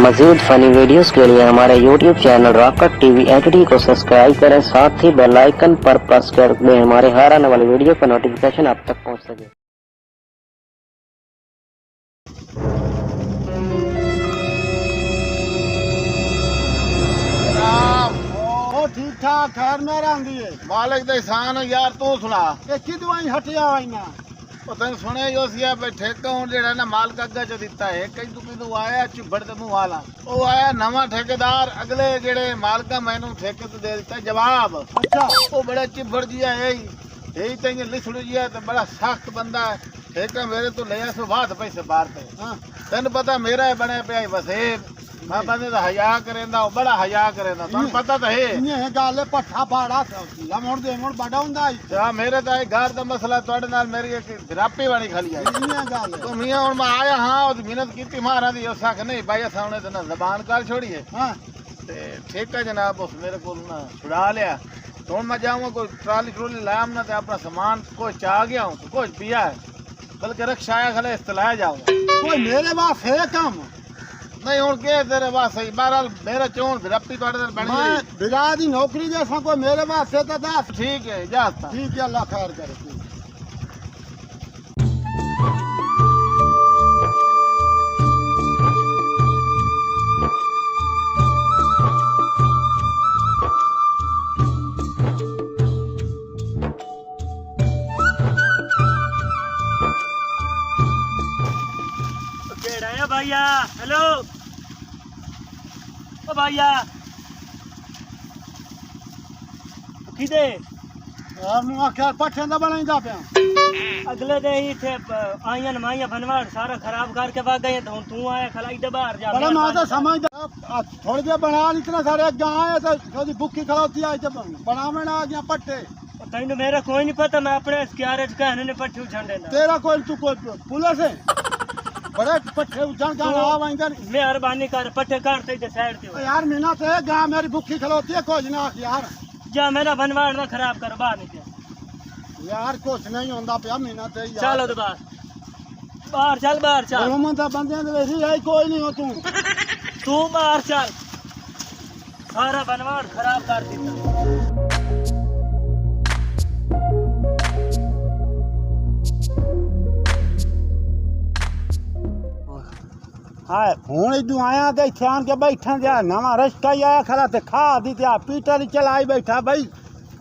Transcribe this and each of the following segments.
मज़ीद funny videos के लिए हमारे YouTube channel rocket TV HD को सब्सक्राइब करें, साथ ही बेल आइकन पर प्रेस कर दें हमारे हर आने वाली वीडियो का नोटिफिकेशन आप तक पहुंच सके। ठीक ठाक खैर में रही है मालिक दा एहसान है यार। तू सुना कि दवाई हटिया हुई ना तेन सुने जो ठेका हूँ जेड़ा ना मालिक अग्गा च दिता है कई तू आया चिबड़ ते मुँह वाला वो आया नवा ठेकेदार अगले जेड़े मालिका मैनू ठेके तो दे दिता जवाब। अच्छा वो बड़ा चिबड़ जिया है यही तेन लिसड़ू जिया तो बड़ा सख्त बंदा है। ठेका मेरे तो लिया सो बात पैसे बाहर पे तेन पता मेरा है बने पे बस मैं बंदे दा हया करेंदा बड़ा हया करेंदा तुम पता तो है ये गल पट्ठा पाड़ा मुड़ दे मुड़ बड़ा हुंदा जा मेरे तो घर दा मसला तोड़े नाल मेरी एक रापी वाली खाली आई ये गल तो मियां हुन मैं आया हां और मेहनत कीती मारा दी उस आख नहीं भाई सामने तो ना जबान कर छोड़ी है हां ते ठेका जनाब उस मेरे को ना छुड़ा लिया तो मैं जाऊंगा कोई ट्राली ट्रोली लाया ना ते अपना सामान कोई चाह गया हूं तो कुछ पिया है बल्कि रक्षा आया खले इस्तलाया जाऊंगा कोई मेरे पास है काम नहीं हूं के तेरे पास सही बहरहाल मेरा चोन रप्पी तोड़े नाल बन मैं गई बिला दी नौकरी जैसा कोई मेरे पास है तो दस ठीक है इजाजत ठीक है अल्लाह खैर करे भैया हेलो ओ भैया किदे यार मुआ क्या पट्ठे दा बनाईंदा पे अगले दे ही थे आईयन माईया बनवाड़ सारा खराब करके भाग गए तो तू आया खलाई दे बाहर जा बड़ा मैं तो समझदा थोड़ी देर बना इतना सारे गाय है तो थोड़ी भूखी खलोती आई तो बनावण आ गया पट्टे तैਨੂੰ मेरा कोई नहीं पता मैं अपने क्यारे कहने ने पट्टी उछाड़ देना तेरा कोई तू कोई पुलिस है बड़े पट्टे उछाड़ का आ वांगा मेहरबानी कर पट्टे काटते दे साइड ते यार मीना तो है गाय मेरी भूखी खलोती है कुछ ना यार जा मेरा बनवाड़ ना खराब कर बाहर निकल यार कुछ नहीं होंदा पिया मीना ते यार चलो तो बाहर चल रोमन दा बंदे दे वेसी है कोई नहीं हो तू बाहर चल सारा बनवाड़ खराब कर दिता हाय हुण इदू आया ते इत्थे आन के बैठा जा नवा रस्ता ही आया खड़ा ते खा दी ते पीटर ही चलाई बैठा भाई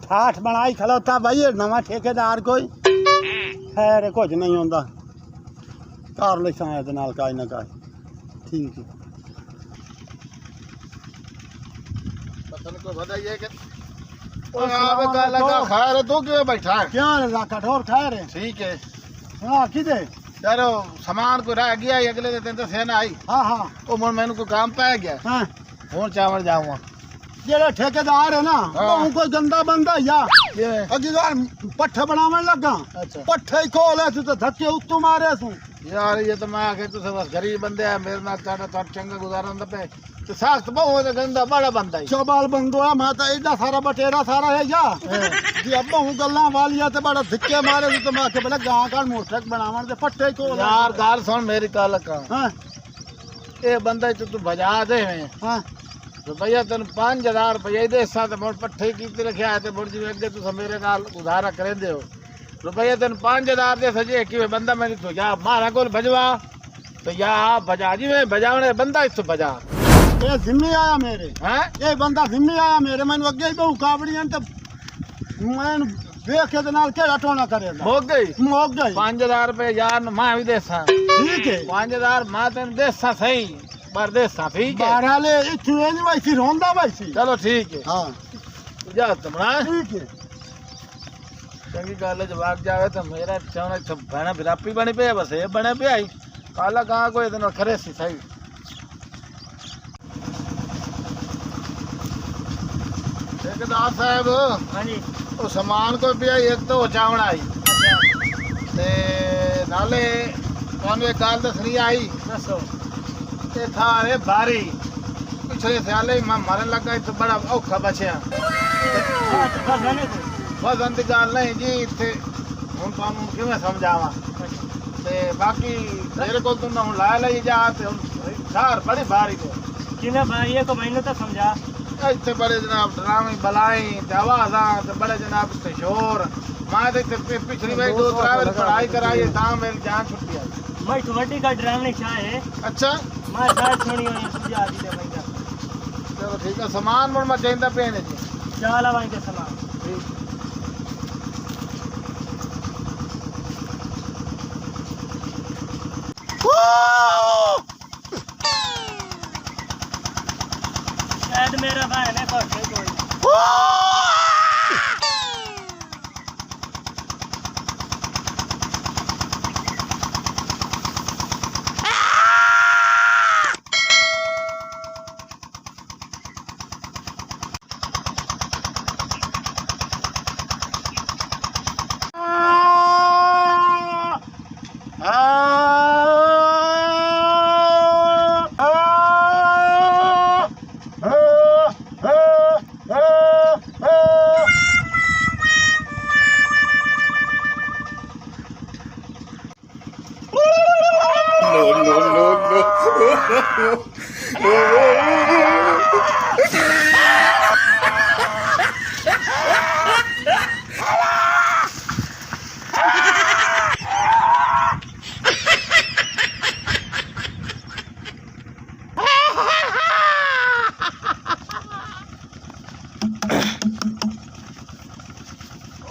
ठाठ बनाई खलोता भाई नवा ठेकेदार कोई खैर कुछ नहीं होंदा कर ले शायद नाल काई ना काई ठीक है पता को बताइए कि ओ आवे का लगा खैर तू क्यों बैठा है क्या ला कठोर खैर है ठीक है हां किदे यारो सामान को रह गया अगले दिन तो सेना आई हां हां ओ मन मैनू को काम पै गया हां हुन चावल जाऊंगा जेड़ा ठेकेदार है ना हाँ। वो कोई गंदा बंदा या ये अगी बार पट्ठे बनावन लगा अच्छा पट्ठे ही खोले तू तो धक्के उत्तू मारे तू यार ये तो मैं आखे तुझे बस गरीब बंदे है मेरे नाल ताड़ा चंगा गुजारा न पे तो सख्त बहुत गंदा बड़ा बंदा है चौबाल बंदो है मैं तो एडा सारा बटेरा सारा है या जी अब हूं गल्ला वालिया ते बड़ा धक्के मारे तो मैं के बड़ा गांव का मोटरक बनावन ते पट्टे ही खोले यार गाल सुन मेरी काल का हां ए बंदा तू भजा दे में हां रुपया तेन 5000 रुपया दे साथ मोड़ पट्ठे की रखा है मुड़ जी अगे तुस मेरे नाल उधारा करे दे रुपया तेन 5000 दे सजे कि बंदा मेरी तो या मारा को भजवा तो या भजा जी मैं भजावने बंदा इस भजा ये जिम्मे आया मेरे हैं ये बंदा जिम्मे आया मेरे मैंने अगे ही बहु काबड़ियां ते मैं देख के नाल केड़ा टोना करेगा हो गई मोक गई 5000 रुपया यार मैं भी देसा ठीक है 5000 मैं तेन देसा सही पर देसा ठीक है बाराले इथु नहीं वैसी रोंदा वैसी चलो ठीक है हां जा तुमरा ठीक है चंगी गल जवाब जावे तो मेरा चाहना सब बना बिरापी बनी पे बस ये बने पे आई काला कहां कोई दिन खरे सी सही ठेकेदार साहब हां जी वो सामान को भी आई एक तो चावड़ा आई ते नाले ਤੁਹਾਨੂੰ एक गल दसनी आई दसो ते था अरे बारी पिछले साले मैं मरन लगा तो बड़ा औखा बचिया वजन की गल नहीं जी इतने हूँ तुम किमें समझावा ते बाकी मेरे को तुम हूँ ला ली जा ते सार बड़ी बारी को किने भाई ये को मैंने तो समझा इतने बड़े जनाब ड्रामे बलाई ते आवाज़ां ते बड़े जनाब इतने शोर मां ते इतने पिछली बार 2-3 बार पढ़ाई कराई तां मेरी जान छुट्टी आई मैं छोटी का ड्रामे शाह है अच्छा मैं शायद सुनी हुई समझा दी ते भैया चलो ठीक है सामान मुड़ मैं चाहिए पेने जी चल भाई के सलाम शायद मेरा भाई ने कोई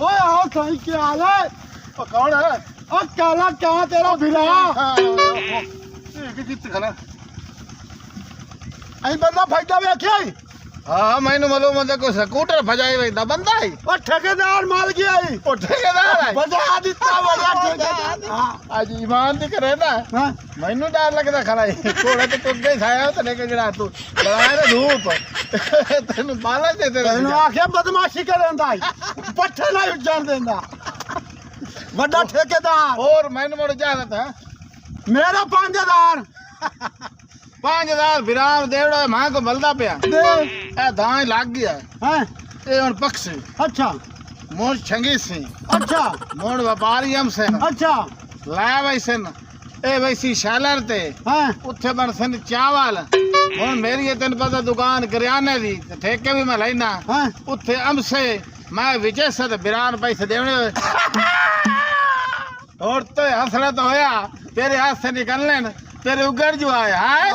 ओए आओ कहीं क्या हाल है? ओ कौन है ओ काला कहाँ तेरा भिरा? कित खाना अहीं बंदा फैदा वेख्या ही? हां मैंने मालूम है देखो स्कूटर भजाई वैदा बंदा है ओ ठेकेदार माल गया ही? ओ ठेकेदार है बजा दिता बड़ा ठेकेदार। हां आज ईमान दी करे ना हां मैनू डर लगदा खड़ा है थोड़ा तो टुक गई छाया तो लेके जड़ा तू बनाए रे धूप तेनु बाला दे दे तेनु आखे बदमाशी करंदा ही पट्ठे ना उजान देंदा बड़ा ठेकेदार और मैंने मोड़ जाना था मेरा 5000 5000 विराम देवड़ा मां को बलदा पिया दे ए धान लग गया हैं ए हुन पक्षी अच्छा मोर छंगी सी अच्छा मोड़ व्यापारी हम से अच्छा ला वैसन ए वैसी शैलर ते हैं उत्थे बन सन चावल हुन मेरी ये तेन पता दुकान करियाने दी ते ठेके भी मैं लेना हैं उत्थे हमसे मैं विजय से बिरान पैसे देने और तो हंसना तो होया तेरे हाथ से निकलने न तेरे उगड़ जो आए हैं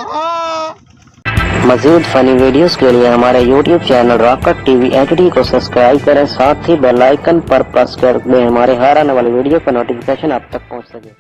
मजीद फनी वीडियोस के लिए हमारे YouTube channel rocket TV HD को सब्सक्राइब करें, साथ ही बेल आइकन पर प्रेस कर दें हमारे हर आने वाली वीडियो का नोटिफिकेशन आप तक पहुंच सके।